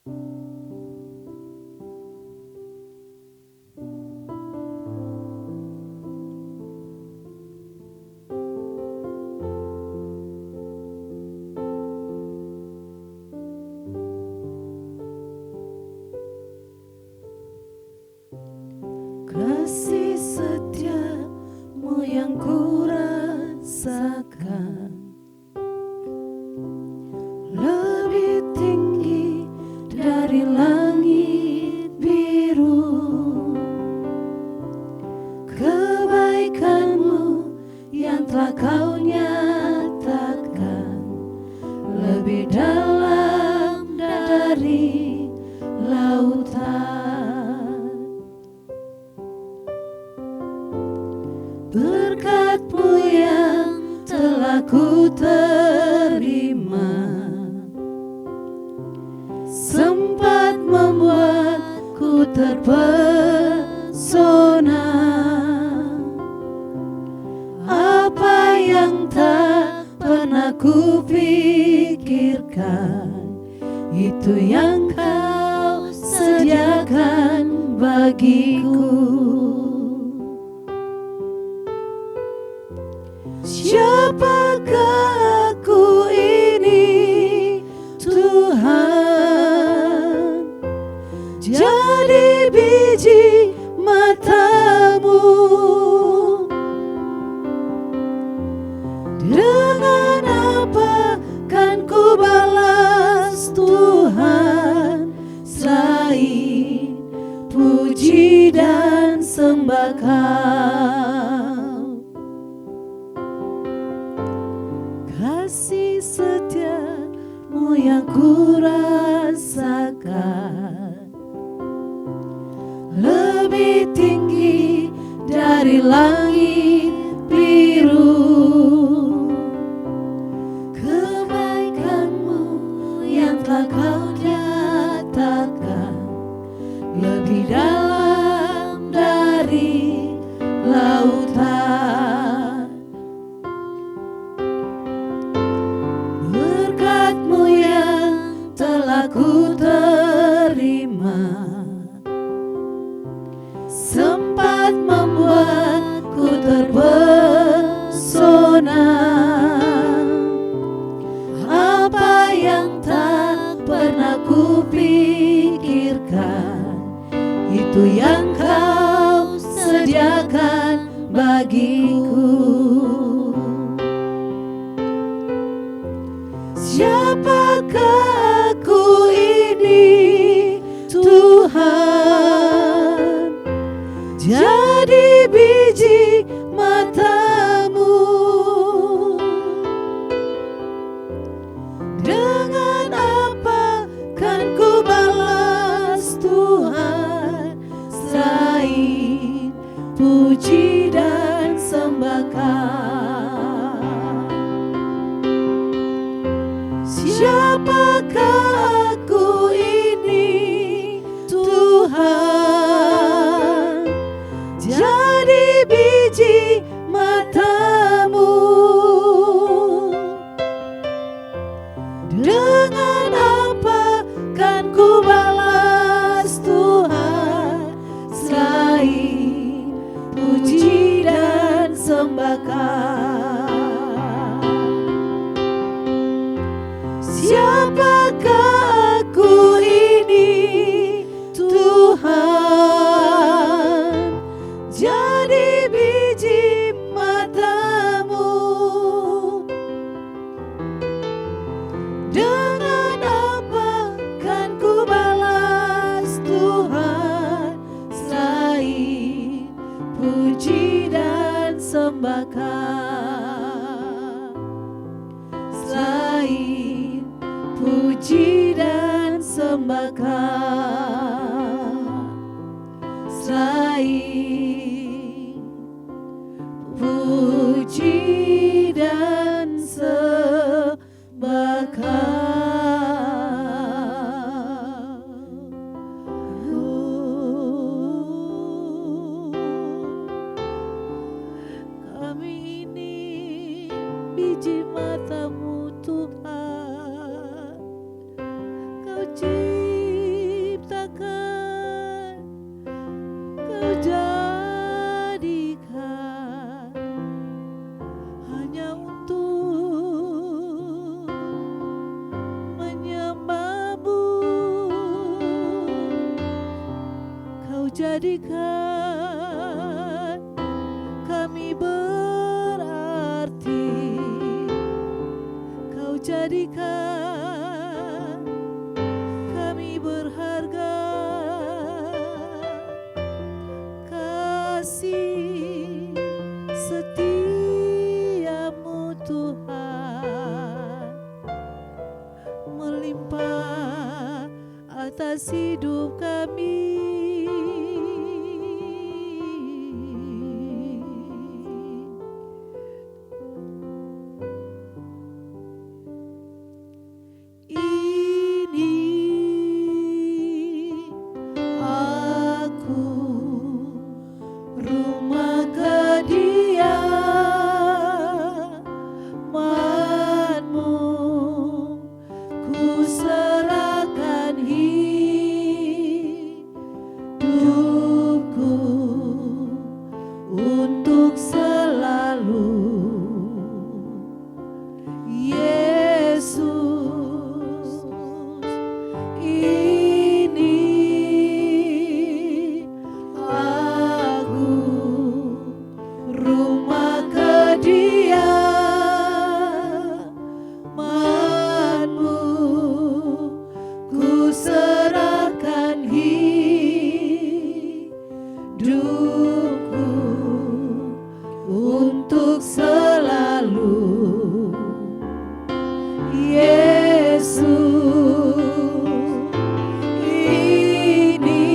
Kasih setiamu yang ku rasakan lebih tinggi dari langit biru. Kebaikanmu yang telah kau nyatakan lebih dalam dari lautan. Berkat-Mu yang telah ku terima sempat membuatku terpesona. Apa yang tak pernah ku pikirkan, itu yang Kau sediakan bagiku. Siapakah aku ini, Tuhan? Jadi biji mata-Mu. Dengan apa kan ku balas, Tuhan, selain puji dan sembah Kau. Kasih setia-Mu yang ku rasakan lebih tinggi dari langit biru. Kebaikan-Mu yang telah Kau nyatakan lebih dalam dari lautan. Berkat-Mu yang telah ku terima sempat membuatku terpesona. Apa yang tak pernah ku pikirkan, itu yang Kau sediakan bagiku. Siapakah aku ini, Tuhan? Jadi biji mata-Mu. Dengan apa kan ku balas, Tuhan, selain puji dan sembah Kau. Siapakah aku ini, Tuhan? Jadi biji mata-Mu. Dengan apa kan ku balas, Tuhan, selain puji dan sembah Kau. Siapakah aku ini, Tuhan? Jadi biji mata-Mu. Dengan apa kan ku balas, Tuhan, selain puji dan sembah Kau. Selain puji dan sembah Kau. Selain puji dan sembah Kau. Kami ini biji mata-Mu, Tuhan. Kau cinta jadikan kami berarti, Kau jadikan kami berharga. Kasih setiamu Tuhan melimpah atas hidup kami. Untuk selalu, Yesus, ini aku, rumah kediaman-Mu, ku serahkan hidupku untuk selalu, Yesus, ini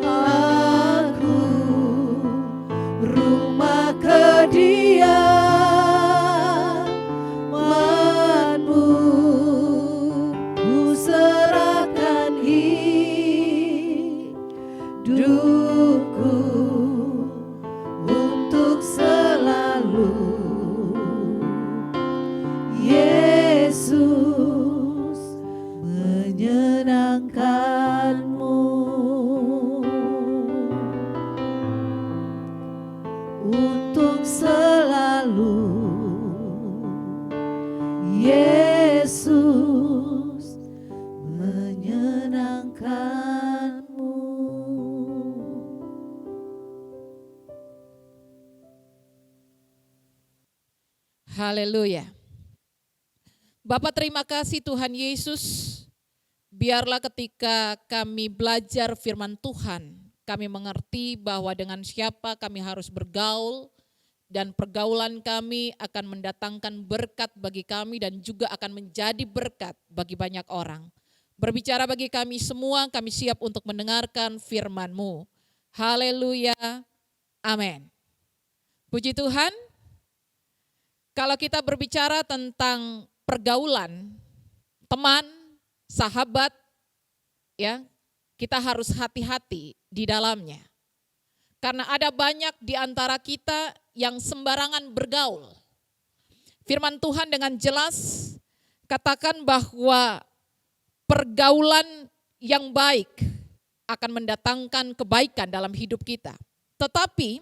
aku, rumah kediaman-Mu, ku serahkan hidupku untuk selalu, Yesus, menyenangkan-Mu untuk selalu, Yesus, menyenangkan-Mu. Haleluya. Bapa, terima kasih Tuhan Yesus. Biarlah ketika kami belajar firman Tuhan, kami mengerti bahwa dengan siapa kami harus bergaul, dan pergaulan kami akan mendatangkan berkat bagi kami dan juga akan menjadi berkat bagi banyak orang. Berbicara bagi kami semua, kami siap untuk mendengarkan firman-Mu. Haleluya. Amin. Puji Tuhan. Kalau kita berbicara tentang pergaulan, teman, sahabat, ya, kita harus hati-hati di dalamnya. Karena ada banyak di antara kita yang sembarangan bergaul. Firman Tuhan dengan jelas katakan bahwa pergaulan yang baik akan mendatangkan kebaikan dalam hidup kita. Tetapi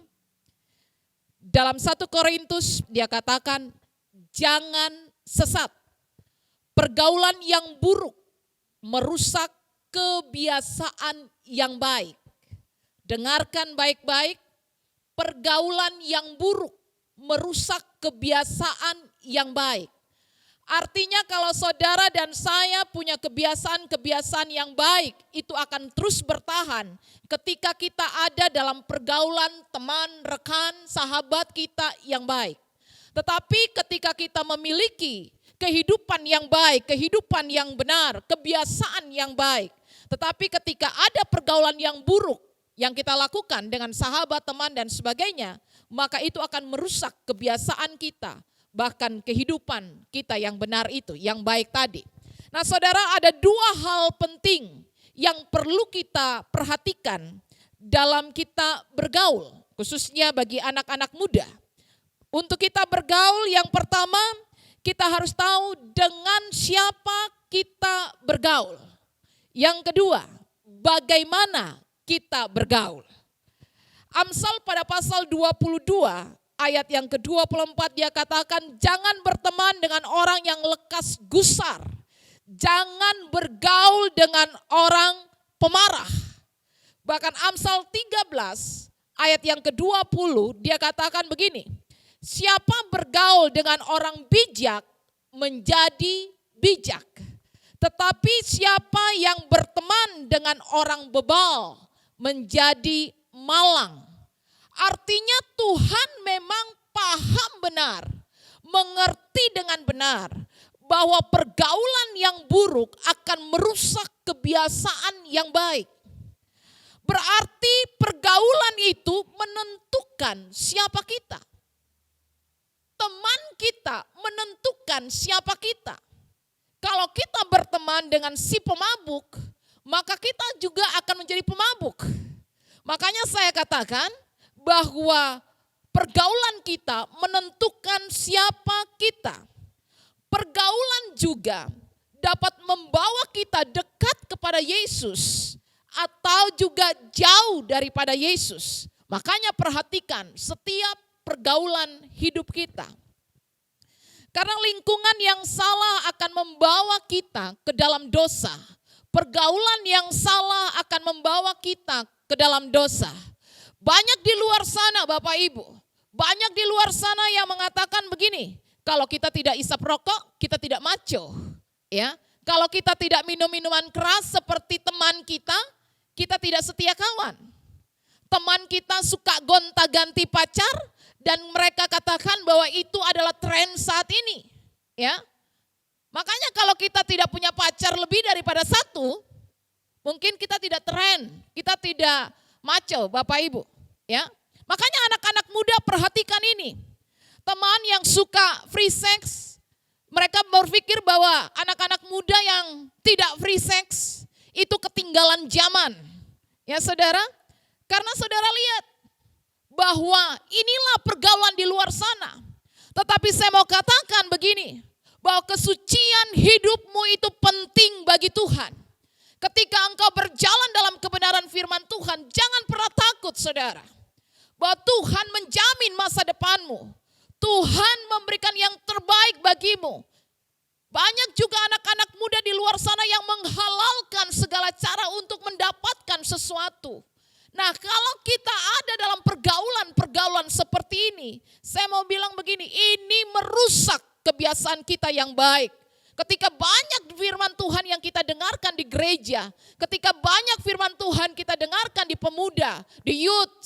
dalam 1 Korintus dia katakan jangan sesat. Pergaulan yang buruk merusak kebiasaan yang baik. Dengarkan baik-baik, pergaulan yang buruk merusak kebiasaan yang baik. Artinya kalau saudara dan saya punya kebiasaan-kebiasaan yang baik, itu akan terus bertahan ketika kita ada dalam pergaulan teman, rekan, sahabat kita yang baik. Tetapi ketika kita memiliki kehidupan yang baik, kehidupan yang benar, kebiasaan yang baik, tetapi ketika ada pergaulan yang buruk yang kita lakukan dengan sahabat, teman, dan sebagainya, maka itu akan merusak kebiasaan kita. Bahkan kehidupan kita yang benar itu, yang baik tadi. Nah saudara, ada dua hal penting yang perlu kita perhatikan dalam kita bergaul, khususnya bagi anak-anak muda. Untuk kita bergaul, yang pertama kita harus tahu dengan siapa kita bergaul. Yang kedua, bagaimana kita bergaul. Amsal pada pasal 22 ayat yang ke-24 dia katakan, jangan berteman dengan orang yang lekas gusar. Jangan bergaul dengan orang pemarah. Bahkan Amsal 13 ayat yang ke-20 dia katakan begini. Siapa bergaul dengan orang bijak menjadi bijak. Tetapi siapa yang berteman dengan orang bebal menjadi malang. Artinya Tuhan memang paham benar, mengerti dengan benar bahwa pergaulan yang buruk akan merusak kebiasaan yang baik. Berarti pergaulan itu menentukan siapa kita. Teman kita menentukan siapa kita. Kalau kita berteman dengan si pemabuk, maka kita juga akan menjadi pemabuk. Makanya saya katakan bahwa pergaulan kita menentukan siapa kita. Pergaulan juga dapat membawa kita dekat kepada Yesus atau juga jauh daripada Yesus. Makanya perhatikan setiap pergaulan hidup kita. Karena lingkungan yang salah akan membawa kita ke dalam dosa. Pergaulan yang salah akan membawa kita ke dalam dosa. Banyak di luar sana Bapak Ibu, banyak di luar sana yang mengatakan begini, kalau kita tidak isap rokok, kita tidak maco. Ya, kalau kita tidak minum minuman keras seperti teman kita tidak setia kawan. Teman kita suka gonta-ganti pacar dan mereka katakan bahwa itu adalah tren saat ini. Ya, makanya kalau kita tidak punya pacar lebih daripada satu, mungkin kita tidak tren, kita tidak maco Bapak Ibu. Ya, makanya anak-anak muda perhatikan ini. Teman yang suka free sex, mereka berpikir bahwa anak-anak muda yang tidak free sex itu ketinggalan zaman. Ya saudara, karena saudara lihat bahwa inilah pergaulan di luar sana. Tetapi saya mau katakan begini, bahwa kesucian hidupmu itu penting bagi Tuhan. Ketika engkau berjalan dalam kebenaran firman Tuhan, jangan pernah takut saudara. Bahwa Tuhan menjamin masa depanmu. Tuhan memberikan yang terbaik bagimu. Banyak juga anak-anak muda di luar sana yang menghalalkan segala cara untuk mendapatkan sesuatu. Nah, kalau kita ada dalam pergaulan seperti ini, saya mau bilang begini, ini merusak kebiasaan kita yang baik. Ketika banyak firman Tuhan yang kita dengarkan di gereja, ketika banyak firman Tuhan kita dengarkan di pemuda, di youth,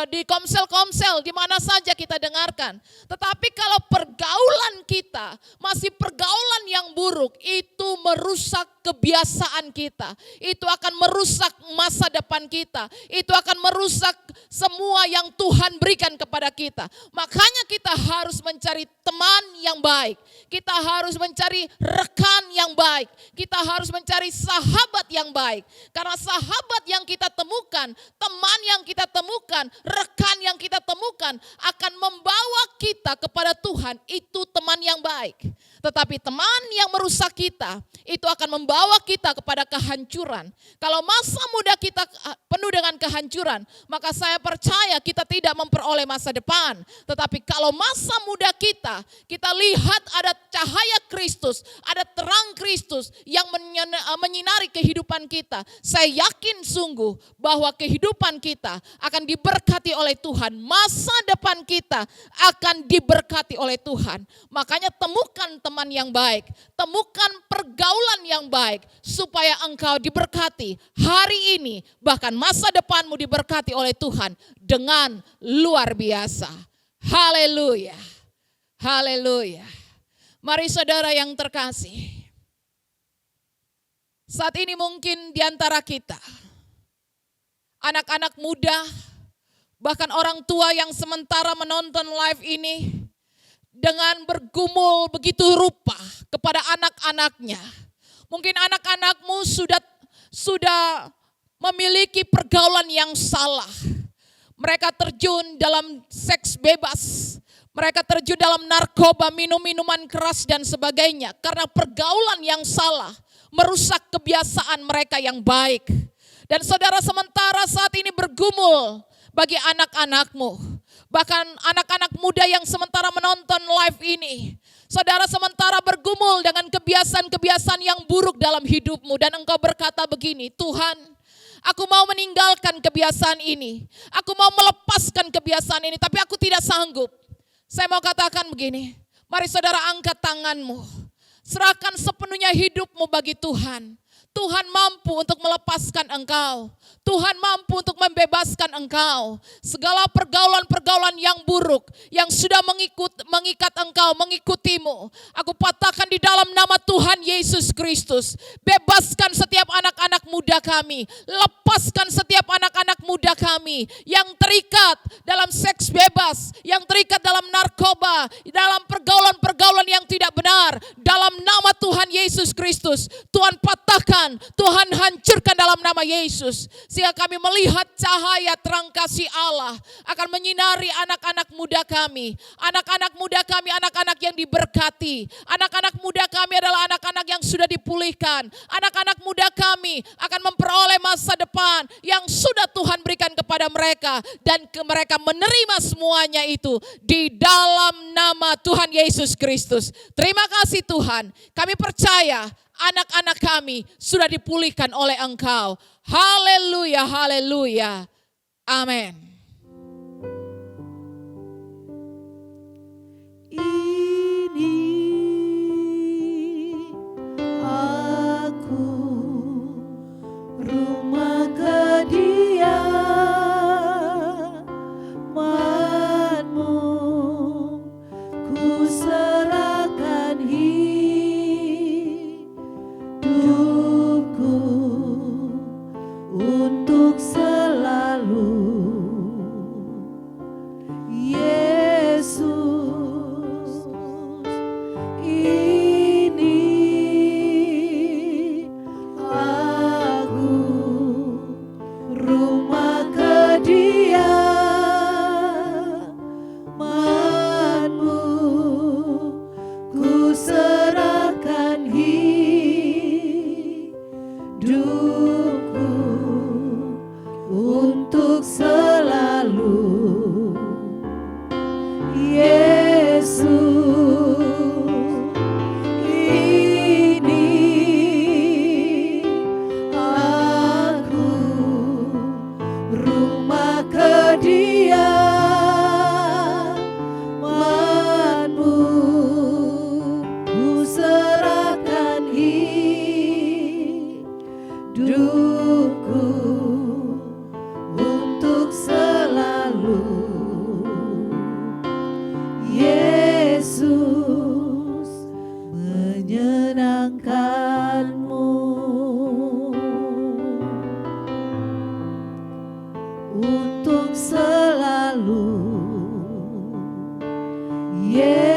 di komsel-komsel, di mana saja kita dengarkan. Tetapi kalau pergaulan kita masih pergaulan yang buruk, itu merusak kebiasaan kita. Itu akan merusak masa depan kita. Itu akan merusak semua yang Tuhan berikan kepada kita. Makanya kita harus mencari teman yang baik. Kita harus mencari rekan yang baik. Kita harus mencari sahabat yang baik. Karena sahabat yang kita temukan, teman yang kita temukan, rekan yang kita temukan akan membawa kita kepada Tuhan. Itu teman yang baik. Tetapi teman yang merusak kita, itu akan membawa kita kepada kehancuran. Kalau masa muda kita penuh dengan kehancuran, maka saya percaya kita tidak memperoleh masa depan. Tetapi kalau masa muda kita lihat ada cahaya Kristus, ada terang Kristus yang menyinari kehidupan kita. Saya yakin sungguh bahwa kehidupan kita akan diberkati oleh Tuhan. Masa depan kita akan diberkati oleh Tuhan. Makanya temukan teman yang baik, temukan pergaulan yang baik supaya engkau diberkati hari ini, bahkan masa depanmu diberkati oleh Tuhan dengan luar biasa. Haleluya. Haleluya. Mari saudara yang terkasih, saat ini mungkin di antara kita, anak-anak muda, bahkan orang tua yang sementara menonton live ini, dengan bergumul begitu rupa kepada anak-anaknya. Mungkin anak-anakmu sudah memiliki pergaulan yang salah. Mereka terjun dalam seks bebas. Mereka terjun dalam narkoba, minum-minuman keras dan sebagainya. Karena pergaulan yang salah merusak kebiasaan mereka yang baik. Dan saudara sementara saat ini bergumul bagi anak-anakmu. Bahkan anak-anak muda yang sementara menonton live ini. Saudara sementara bergumul dengan kebiasaan-kebiasaan yang buruk dalam hidupmu. Dan engkau berkata begini, Tuhan, Aku mau meninggalkan kebiasaan ini. Aku mau melepaskan kebiasaan ini, tapi aku tidak sanggup. Saya mau katakan begini, mari saudara angkat tanganmu. Serahkan sepenuhnya hidupmu bagi Tuhan. Tuhan mampu untuk melepaskan engkau. Tuhan mampu untuk membebaskan engkau. Segala pergaulan-pergaulan yang buruk, yang sudah mengikat engkau, mengikutimu. Aku patahkan di dalam nama Tuhan Yesus Kristus. Bebaskan setiap anak-anak muda kami. Lepaskan setiap anak-anak muda kami yang terikat dalam seks bebas, yang terikat dalam narkoba, dalam pergaulan-pergaulan yang tidak benar. Dalam nama Tuhan Yesus Kristus, Tuhan patahkan, Tuhan hancurkan dalam nama Yesus. Sehingga kami melihat cahaya terang kasih Allah akan menyinari anak-anak muda kami. Anak-anak muda kami, anak-anak yang diberkati. Anak-anak muda kami adalah anak-anak yang sudah dipulihkan. Anak-anak muda kami akan memperoleh masa depan yang sudah Tuhan berikan kepada mereka. Dan mereka menerima semuanya itu di dalam nama Tuhan Yesus Kristus. Terima kasih Tuhan. Kami percaya anak-anak kami sudah dipulihkan oleh Engkau. Haleluya, haleluya. Amin. Ini aku, rumah kediaman-Mu, ku serahkan hidupku untuk selalu. Yesus, ini aku, rumah kediaman-Mu, ku serahkan hidupku untuk selalu. Yesus, ini aku, rumah kediaman-Mu, ku serahkan hidupku untuk selalu. Yesus, menyenangkan-Mu untuk selalu. Yesus,